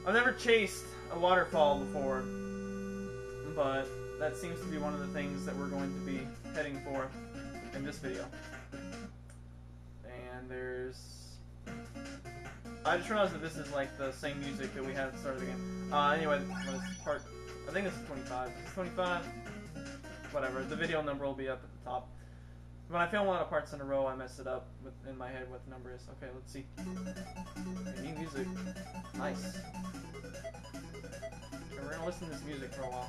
I've never chased a waterfall before, but that seems to be one of the things that we're going to be heading for in this video. And there's... I just realized that this is like the same music that we had at the start of the game. Anyway, what is part... I think this is 25. Is this 25? Whatever, the video number will be up at the top. When I film a lot of parts in a row, I mess it up in my head what the number is. Okay, let's see. Okay, new music. Nice. Okay, we're gonna listen to this music for a while.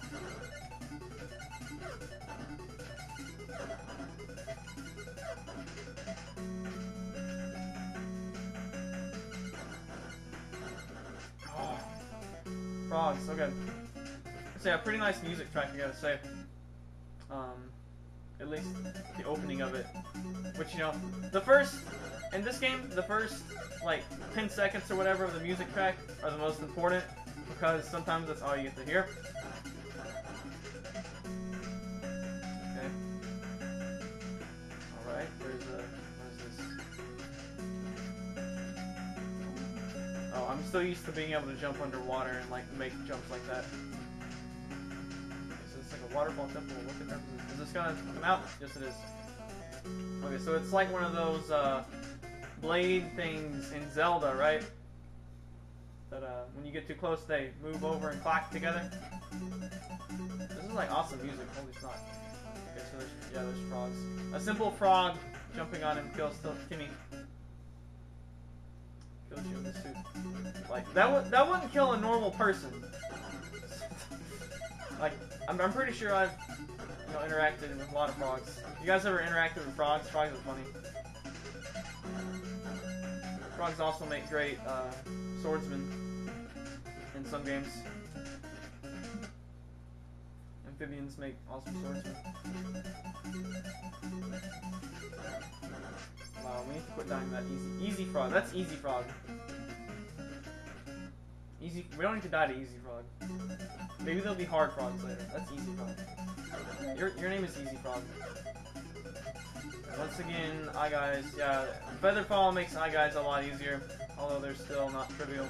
Oh, frogs, okay. So yeah, pretty nice music track, I gotta say. At least the opening of it. Which, you know, in this game, the first, like, 10 seconds or whatever of the music track are the most important, because sometimes that's all you get to hear. Okay. Alright, what is this? Oh, I'm still used to being able to jump underwater and, like, make jumps like that. A waterfall temple. What the heck is this gonna come out? Yes, it is. Okay, so it's like one of those blade things in Zelda, right? That when you get too close, they move over and clack together. This is like awesome music. Holy snot! Okay, so there's frogs. A simple frog jumping on him kills Timmy. Kills you in the suit. Like that wouldn't kill a normal person. Like, I'm pretty sure I've, you know, interacted with a lot of frogs. You guys ever interacted with frogs? Frogs are funny. Frogs also make great swordsmen in some games. Amphibians make awesome swordsmen. Wow, we need to quit dying that easy. Easy frog. That's easy frog. Easy. We don't need to die to easy frog. Maybe there'll be hard frogs later. That's easy frog. Your name is Easy Frog. And once again, eye guys. Yeah, Featherfall makes eye guys a lot easier, although they're still not trivial.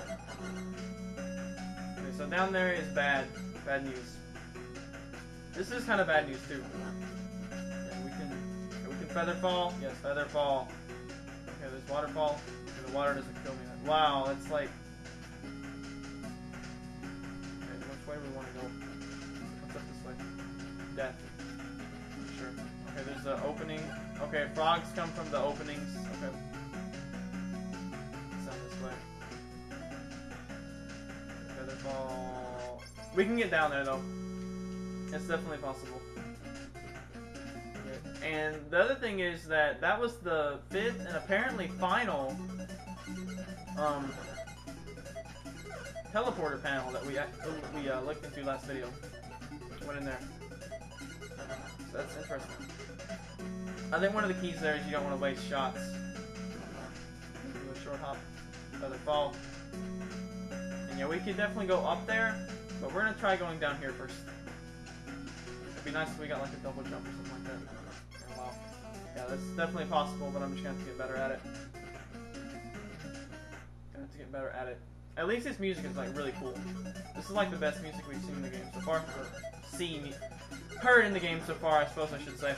Okay, so down there is bad news. This is kind of bad news too. Yeah, we can Featherfall. Yes, Featherfall. Okay, there's waterfall. Okay, the water doesn't kill me. Wow, that's like. Where do we want to go? What's up this way? Death. Sure. Okay, there's the opening. Okay, frogs come from the openings. Okay. Let's down this way. Featherfall. We can get down there though. It's definitely possible. Okay. And the other thing is that was the 5th and apparently final teleporter panel that we looked into last video. Went in there. So that's interesting. I think one of the keys there is you don't want to waste shots. Do a short hop, feather fall. And yeah, we could definitely go up there, but we're gonna try going down here first. It'd be nice if we got like a double jump or something like that. Oh, wow. Yeah, that's definitely possible, but I'm just gonna have to get better at it. Gonna have to get better at it. At least this music is like really cool. This is like the best music we've seen in the game so far. Heard in the game so far, I suppose I should say.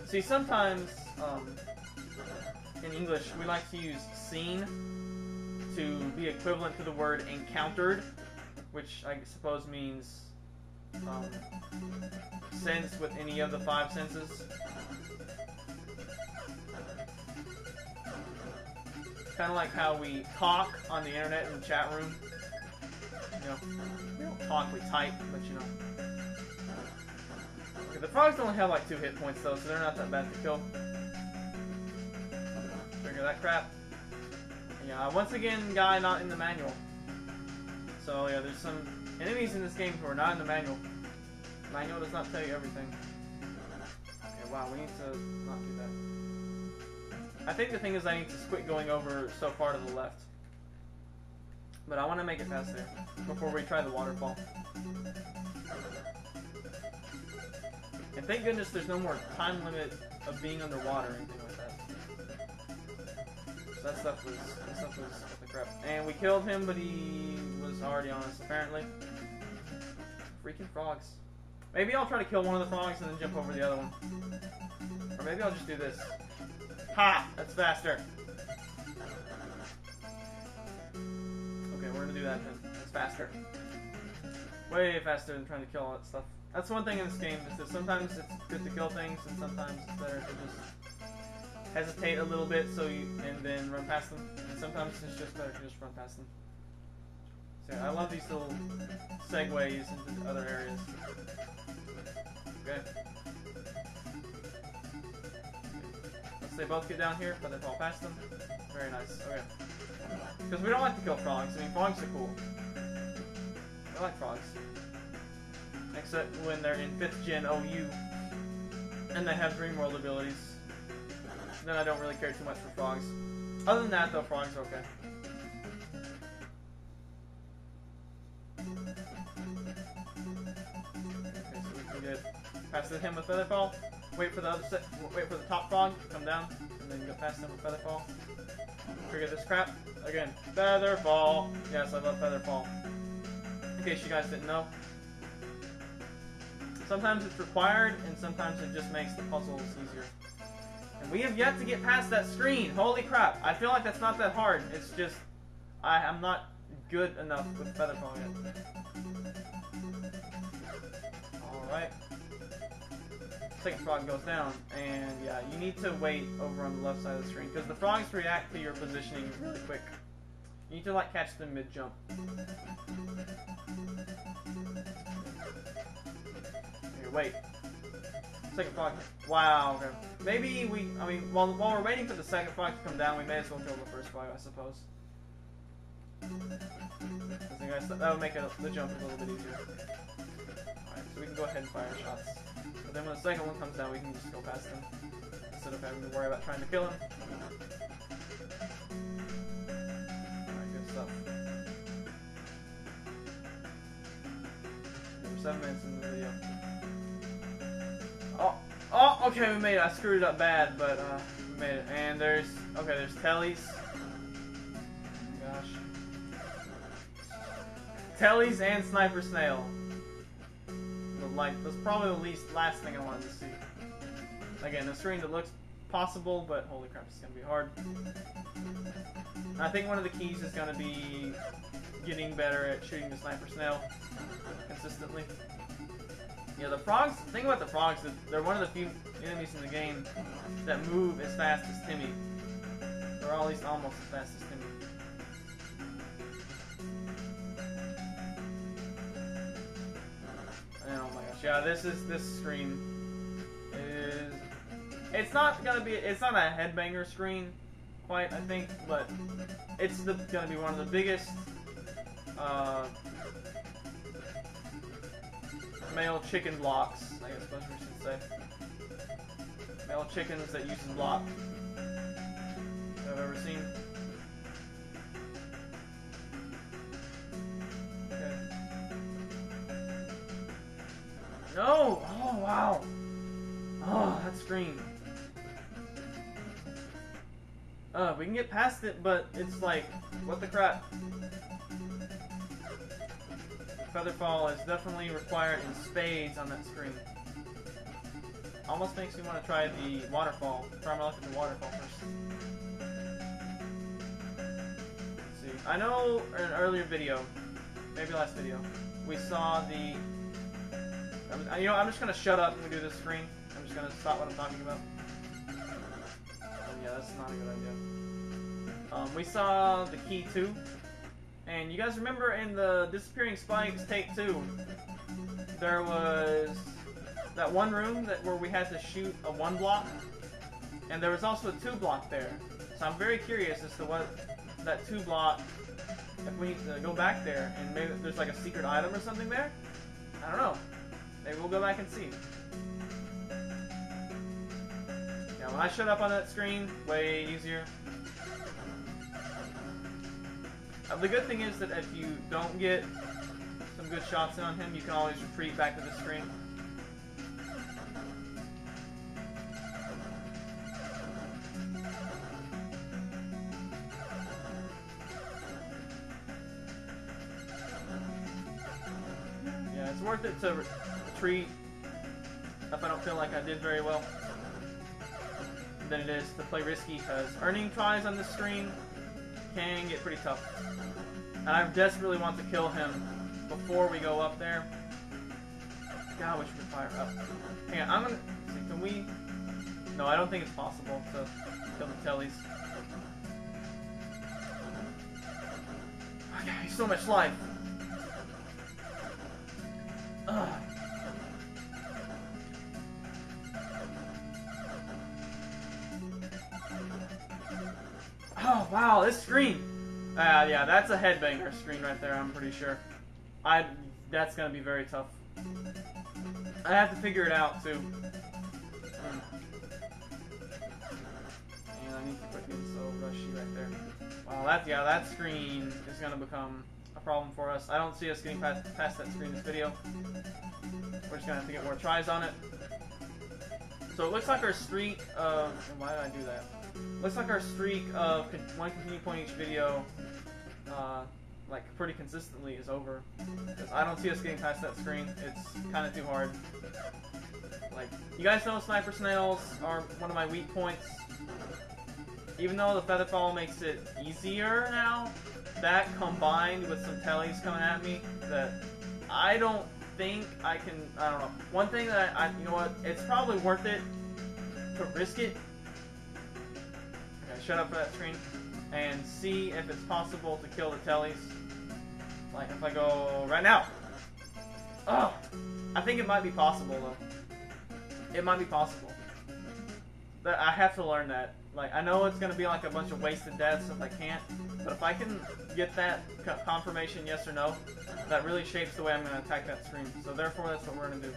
See, sometimes in English we like to use seen to be equivalent to the word encountered, which I suppose means sense with any of the 5 senses. Kind of like how we talk on the internet in the chat room. You know, we don't talk, we type, but you know. Okay, the frogs only have like 2 hit points though, so they're not that bad to kill. Trigger that crap. Yeah, once again, guy not in the manual. So yeah, there's some enemies in this game who are not in the manual. The manual does not tell you everything. Okay, wow, we need to not do that. I think the thing is I need to quit going over so far to the left. But I want to make it past there before we try the waterfall. And thank goodness there's no more time limit of being underwater or anything like that. So that stuff was what the crap. And we killed him, but he was already on us apparently. Freaking frogs. Maybe I'll try to kill one of the frogs and then jump over the other one. Or maybe I'll just do this. Ha! That's faster. Okay, we're gonna do that then. That's faster. Way faster than trying to kill all that stuff. That's one thing in this game, is that sometimes it's good to kill things, and sometimes it's better to just hesitate a little bit and then run past them. And sometimes it's just better to just run past them. So yeah, I love these little segues into other areas. Okay. Once they both get down here, but they fall past them. Very nice. Okay. Because we don't like to kill frogs. I mean, frogs are cool. I like frogs. Except when they're in 5th gen OU and they have Dream World abilities. Then I don't really care too much for frogs. Other than that, though, frogs are okay. Okay, so we can get past him with Featherfall. Wait for the top frog to come down, and then go past him with Featherfall. Trigger this crap again. Featherfall. Yes, I love Featherfall. In case you guys didn't know. Sometimes it's required, and sometimes it just makes the puzzles easier. And we have yet to get past that screen. Holy crap. I feel like that's not that hard. It's just, I'm not good enough with Featherfall yet. Alright. Second frog goes down, and yeah, you need to wait over on the left side of the screen, because the frogs react to your positioning really quick. You need to, like, catch them mid-jump. Wait. Second frog. Wow, okay. Maybe while we're waiting for the second frog to come down, we may as well kill the first frog, I suppose. I think that would make the jump a little bit easier. Alright, so we can go ahead and fire shots. But then when the second one comes down, we can just go past him, instead of having to worry about trying to kill him. Alright, good stuff. We're 7 minutes in the video. Oh, okay, we made it. I screwed it up bad, but we made it. And there's Tellies. Oh my gosh. Tellies and Sniper Snail. That's probably the last thing I wanted to see. Again, a screen that looks possible, but holy crap, it's gonna be hard. I think one of the keys is gonna be getting better at shooting the Sniper Snail consistently. Yeah, the frogs, the thing about the frogs is they're one of the few enemies in the game that move as fast as Timmy. Or at least almost as fast as Timmy. And oh my gosh, yeah, this screen is... It's not a headbanger screen, quite, I think, but it's gonna be one of the biggest male chicken blocks, I suppose we should say. Male chickens that use the block I've ever seen. Okay. No! Oh, wow! Oh, that screen. We can get past it, but it's like, what the crap? Featherfall is definitely required in spades on that screen. Almost makes me want to try the waterfall. Try my luck at the waterfall first. Let's see. I know in an earlier video, maybe last video, we saw the... I'm just going to shut up when we do this screen. I'm just going to stop what I'm talking about. Yeah, that's not a good idea. We saw the key 2. And you guys remember in the Disappearing Spikes Take 2, there was that one room where we had to shoot a 1 block, and there was also a 2 block there. So I'm very curious as to what that 2 block, if we need to go back there, and maybe there's like a secret item or something there? I don't know. Maybe we'll go back and see. Yeah, when I shut up on that screen, way easier. The good thing is that if you don't get some good shots in on him, you can always retreat back to the screen. it's worth it to retreat if I don't feel like I did very well than it is to play risky, because earning tries on this screen can get pretty tough. And I desperately want to kill him before we go up there. God, I wish we could fire up. Hang on, I'm gonna see, can we? No, I don't think it's possible to kill the Tellies. Okay, so much life. Ugh. Oh wow, this screen. Yeah, that's a headbanger screen right there. I'm pretty sure. That's gonna be very tough. I have to figure it out too. And I need to quit being so rushy right there. Wow, that screen is gonna become a problem for us. I don't see us getting past that screen this video. We're just gonna have to get more tries on it. So it looks like our streak of... Why did I do that? Looks like our streak of one continued point each video, like pretty consistently, is over. Because I don't see us getting past that screen. It's kind of too hard. Like, you guys know sniper snails are one of my weak points. Even though the feather fall makes it easier now, that combined with some tellies coming at me, that I don't think I can. I don't know. One thing that you know what? It's probably worth it to risk it. Shut up for that screen and see if it's possible to kill the tellies. Like if I go right now. Oh, I think it might be possible though. It might be possible. But I have to learn that. Like I know it's gonna be like a bunch of wasted deaths if I can't, but if I can get that confirmation yes or no, that really shapes the way I'm gonna attack that screen. So therefore, that's what we're gonna do.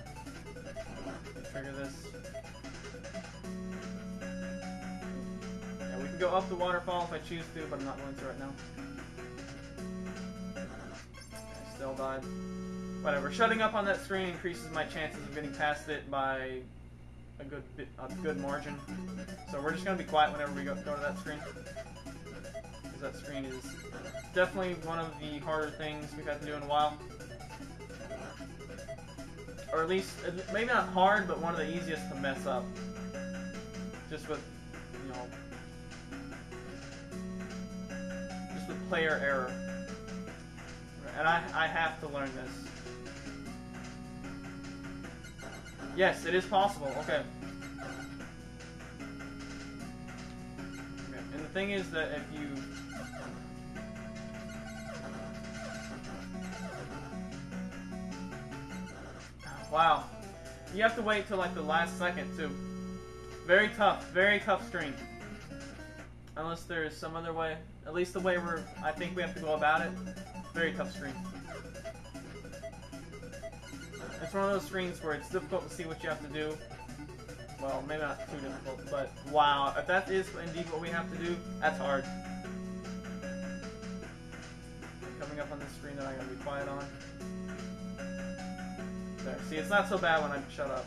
Trigger this. We can go up the waterfall if I choose to, but I'm not going to right now. I still died. Whatever. Shutting up on that screen increases my chances of getting past it by a good margin. So we're just going to be quiet whenever we go to that screen. Because that screen is definitely one of the harder things we've had to do in a while. Or at least, maybe not hard, but one of the easiest to mess up. Just with, you know, the player error. And I have to learn this. Yes, it is possible. Okay. And the thing is that if you... Wow. You have to wait till like the last second too. Very tough screen. Unless there's some other way. At least the way I think we have to go about it. Very tough screen. It's one of those screens where it's difficult to see what you have to do. Well, maybe not too difficult, but wow. If that is indeed what we have to do, that's hard. Coming up on this screen that I gotta be quiet on. There. See, it's not so bad when I shut up.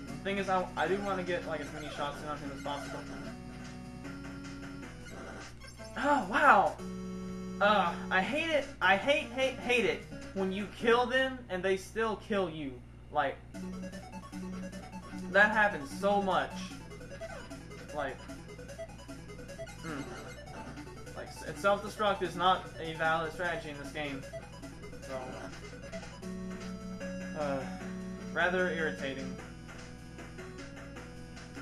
The thing is, I do want to get like as many shots in on him as possible. Oh wow! I hate it. I hate it when you kill them and they still kill you. Like that happens so much. Like, like self-destruct is not a valid strategy in this game. So, rather irritating.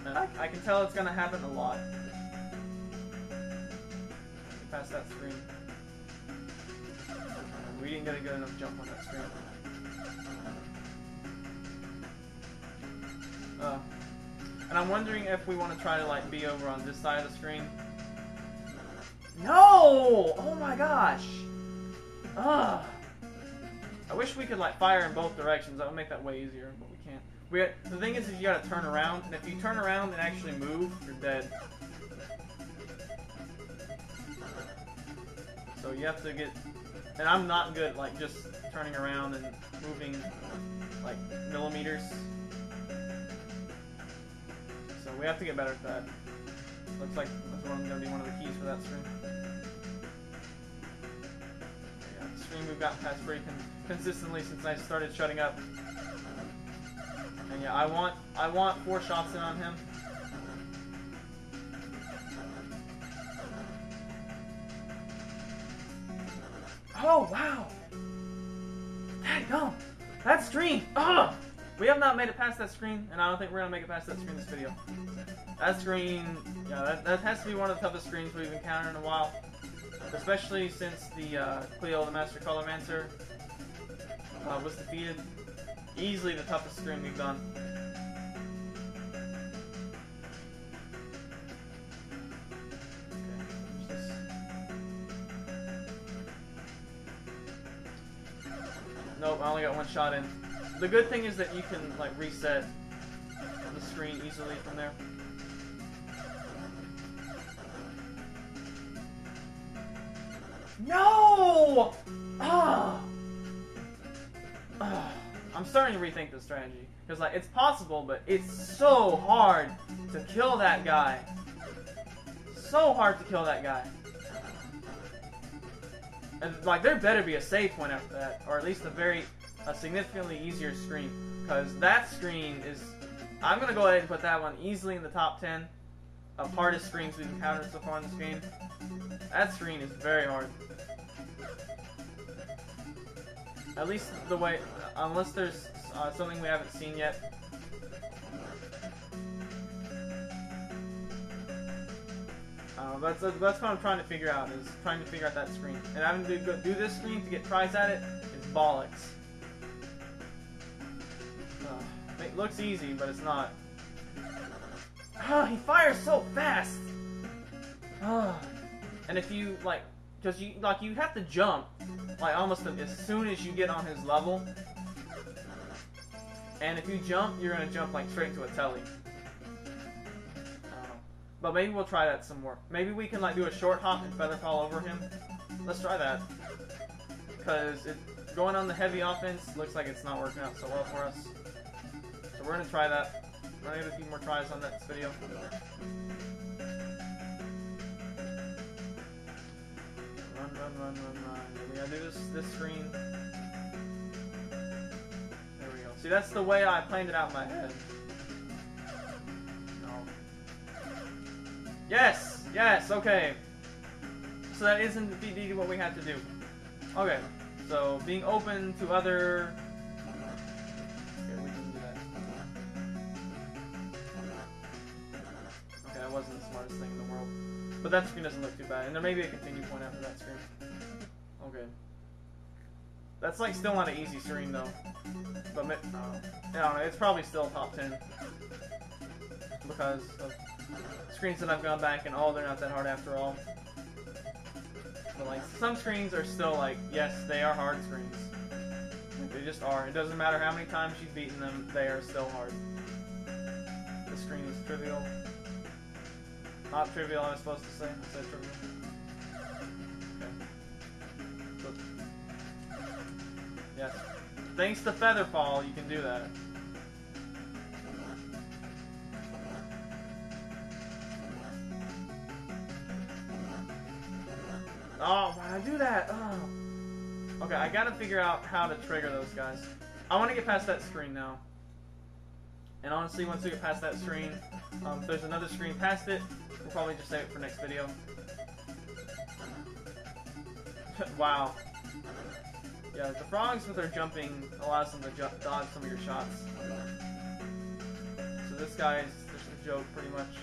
And I can tell it's gonna happen a lot. Past that screen. We didn't get a good enough jump on that screen. And I'm wondering if we want to try to like be over on this side of the screen. No! Oh my gosh! Ugh. I wish we could like fire in both directions. That would make that way easier, but we can't. The thing is you gotta turn around, and if you turn around and actually move, you're dead. So you have to get, and I'm not good at like just turning around and moving like millimeters. So we have to get better at that. Looks like that's going to be one of the keys for that screen. Yeah, the screen we've gotten past pretty consistently since I started shutting up. And yeah, I want 4 shots in on him. Oh wow! Dadgum! That screen! Ugh! We have not made it past that screen, and I don't think we're gonna make it past that screen in this video. That screen, yeah, that has to be one of the toughest screens we've encountered in a while. Especially since the Cleo, the Master Colormancer, was defeated. Easily the toughest screen we've done. Nope, I only got 1 shot in. The good thing is that you can like reset the screen easily from there. No! Ah! I'm starting to rethink the strategy because like it's possible, but it's so hard to kill that guy. So hard to kill that guy. And like there better be a save point after that, or at least a significantly easier screen, because that screen is. I'm gonna go ahead and put that one easily in the top 10 of hardest screens we've encountered so far in this game. That screen is very hard. At least the way, unless there's something we haven't seen yet. That's what I'm trying to figure out, is trying to figure out that screen. And having to do this screen to get tries at it is bollocks. It looks easy, but it's not. He fires so fast! And if you, like, because you have to jump, like, almost as soon as you get on his level. And if you jump, you're gonna jump, like, straight into a telly. But maybe we'll try that some more. Maybe we can like do a short hop and feather fall over him. Let's try that. Because going on the heavy offense looks like it's not working out so well for us. So we're gonna try that. We're gonna get a few more tries on that video. Run. We gotta do this screen. There we go. See, that's the way I planned it out in my head. Yes, okay. So that isn't indeed what we had to do. Okay, so being open to other... Okay, we can do that. Okay, that wasn't the smartest thing in the world. But that screen doesn't look too bad. And there may be a continue point after that screen. Okay. That's like still not an easy screen though. But, I don't know, it's probably still top 10. Because of screens that I've gone back and they're not that hard after all. But like some screens are still like, yes, they are hard screens. They just are. It doesn't matter how many times you've beaten them, they are still hard. This screen is trivial. Not trivial, I was supposed to say. I said trivial. Okay. So, yes. Thanks to Featherfall, you can do that. Oh, why did I do that? Oh. Okay, I gotta figure out how to trigger those guys. I want to get past that screen now. And honestly, once we get past that screen, if there's another screen past it, we'll probably just save it for next video. Wow. Yeah, the frogs with their jumping allows them to dodge some of your shots. So this guy is just a joke, pretty much.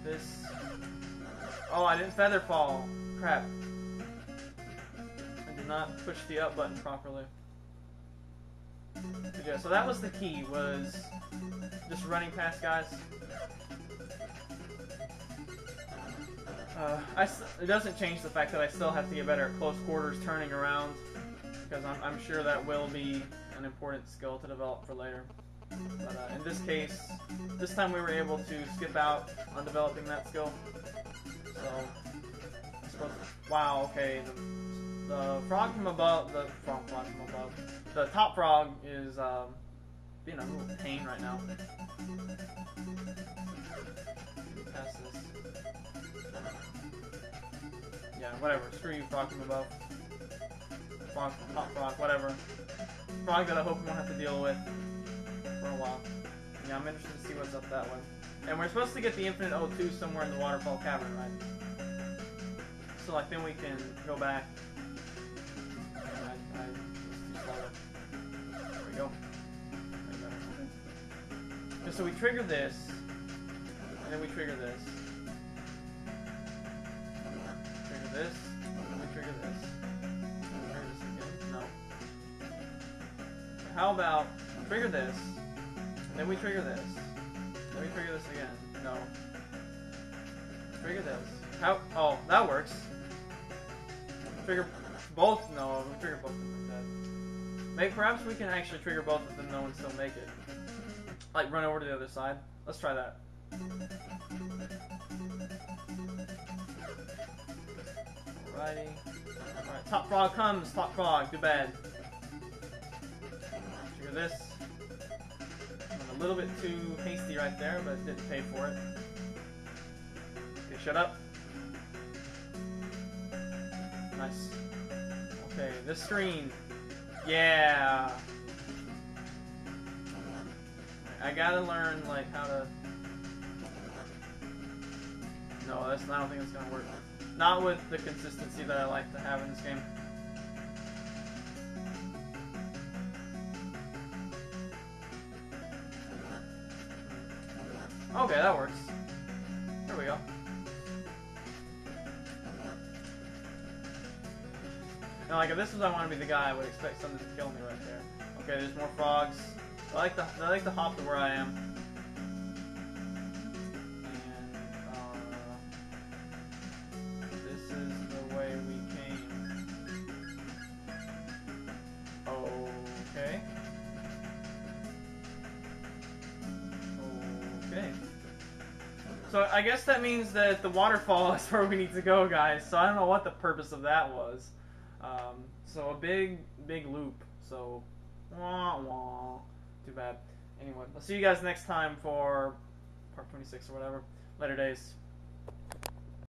This... Oh, I didn't feather fall. Crap. I did not push the up button properly. But yeah, so that was the key, was just running past guys. It doesn't change the fact that I still have to get better at close quarters turning around, because I'm sure that will be an important skill to develop for later. But in this case, this time we were able to skip out on developing that skill. So, I suppose, wow, okay, the frog from above, the top frog is being a little pain right now. Pass this. Yeah, whatever. Screw you, frog from above. Frog, hot frog, whatever. Frog that I hope we won't have to deal with for a while. Yeah, I'm interested to see what's up that way. And we're supposed to get the infinite O2 somewhere in the waterfall cavern, right? So, like, then we can go back. There we go. Okay, so we trigger this, and then we trigger this. Trigger this, and then we trigger this. Trigger this again. No. How about trigger this, and then we trigger this. Then we trigger this again. No. Trigger this. How? Oh, that works. Trigger both. No, we trigger both of them instead. Maybe perhaps we can actually trigger both of them though and still make it. Like run over to the other side. Let's try that. Alrighty. Alright, top frog comes. Top frog. Too bad. Trigger this. I'm a little bit too hasty right there, but didn't pay for it. Okay, shut up. Nice. Okay, this screen. Yeah. I gotta learn like how to. No, I don't think it's gonna work. Not with the consistency that I like to have in this game. Okay, that works. There we go. Now, like if this was I want to be the guy, I would expect something to kill me right there. Okay, there's more frogs. I like to hop to where I am. And this is the way we came. Okay. Okay. So I guess that means that the waterfall is where we need to go, guys. So I don't know what the purpose of that was. So a big loop. So, wah, wah. Too bad. Anyway, I'll see you guys next time for part 26 or whatever. Later days.